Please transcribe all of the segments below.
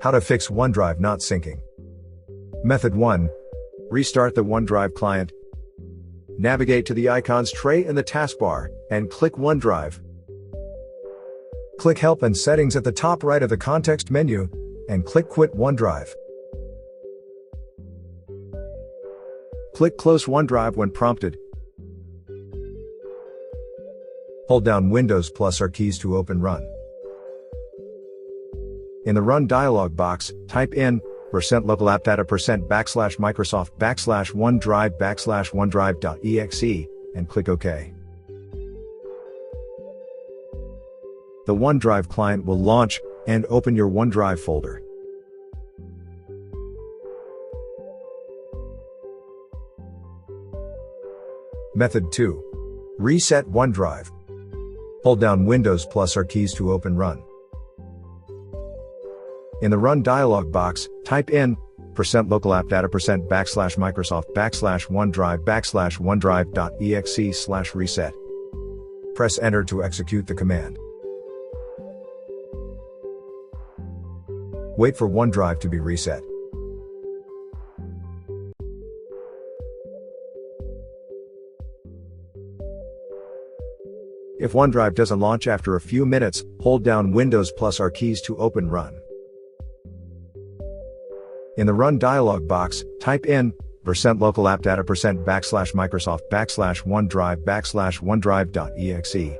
How to fix OneDrive not syncing. Method 1. Restart the OneDrive client. Navigate to the icons tray in the taskbar, and click OneDrive. Click Help and Settings at the top right of the context menu, and click Quit OneDrive. Click Close OneDrive when prompted. Hold down Windows plus R keys to open Run. In the Run dialog box, type in %local app data %\Microsoft /OneDrive /OneDrive.exe, and click OK. The OneDrive client will launch, and open your OneDrive folder. Method 2. Reset OneDrive. Hold down Windows plus R keys to open Run. In the Run dialog box, type in %local app data %\Microsoft /OneDrive /OneDrive.exe/reset. Press Enter to execute the command. Wait for OneDrive to be reset. If OneDrive doesn't launch after a few minutes, hold down Windows plus R keys to open Run. In the Run dialog box, type in %local app data %\Microsoft /OneDrive /OneDrive.exe.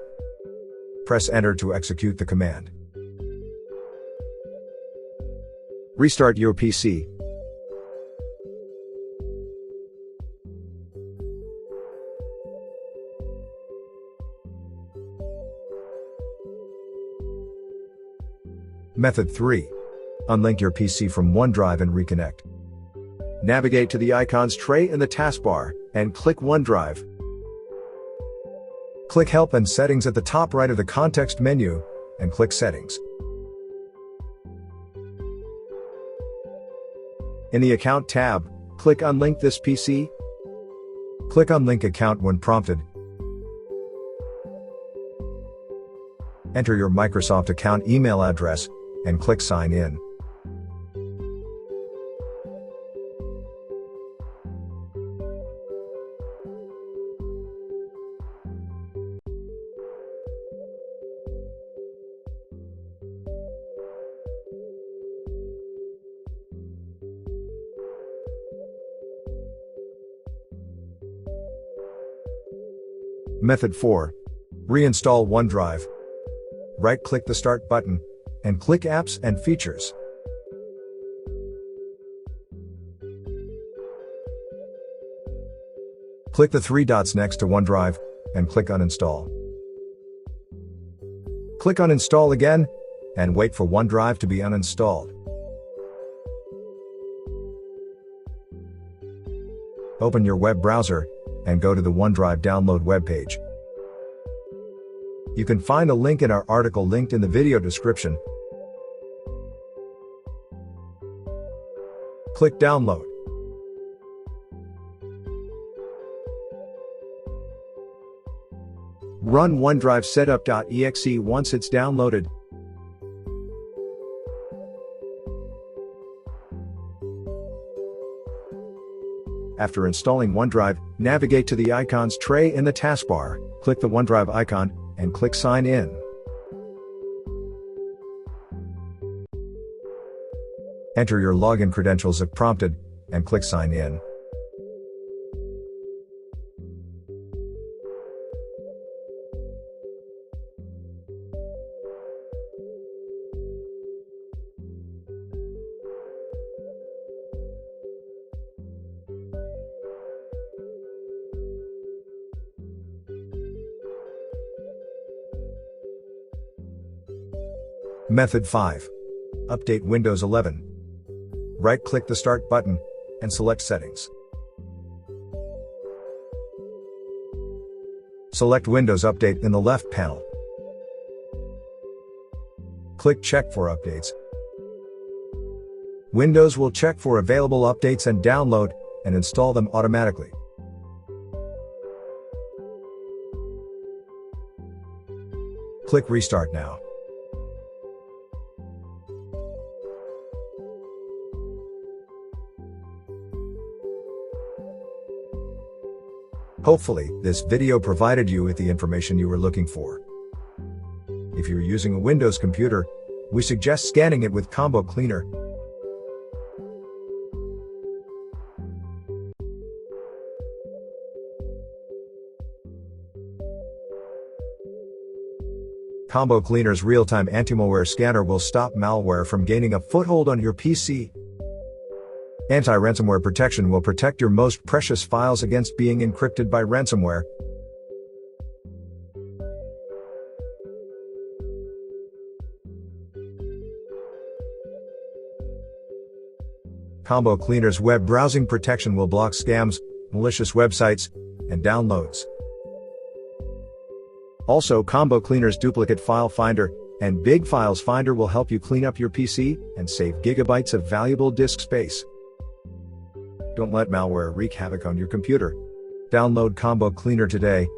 Press Enter to execute the command. Restart your PC. Method 3. Unlink your PC from OneDrive and reconnect. Navigate to the icons tray in the taskbar, and click OneDrive. Click Help and Settings at the top right of the context menu, and click Settings. In the Account tab, click Unlink this PC. Click Unlink Account when prompted. Enter your Microsoft account email address, and click Sign In. Method 4. Reinstall OneDrive. Right-click the Start button, and click Apps and Features. Click the three dots next to OneDrive, and click Uninstall. Click Uninstall again, and wait for OneDrive to be uninstalled. Open your web browser, and go to the OneDrive download webpage. You can find a link in our article linked in the video description. Click Download. Run OneDrive setup.exe once it's downloaded. After installing OneDrive, navigate to the icons tray in the taskbar, click the OneDrive icon, and click Sign In. Enter your login credentials if prompted, and click Sign In. Method 5. Update Windows 11. Right-click the Start button, and select Settings. Select Windows Update in the left panel. Click Check for Updates. Windows will check for available updates and download, and install them automatically. Click Restart now. Hopefully, this video provided you with the information you were looking for. If you're using a Windows computer, we suggest scanning it with Combo Cleaner. Combo Cleaner's real-time anti-malware scanner will stop malware from gaining a foothold on your PC. Anti-ransomware protection will protect your most precious files against being encrypted by ransomware. Combo Cleaner's web browsing protection will block scams, malicious websites, and downloads. Also, Combo Cleaner's duplicate file finder and Big Files Finder will help you clean up your PC and save gigabytes of valuable disk space. Don't let malware wreak havoc on your computer. Download Combo Cleaner today.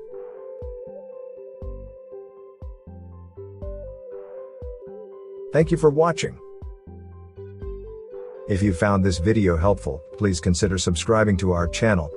Thank you for watching. If you found this video helpful, please consider subscribing to our channel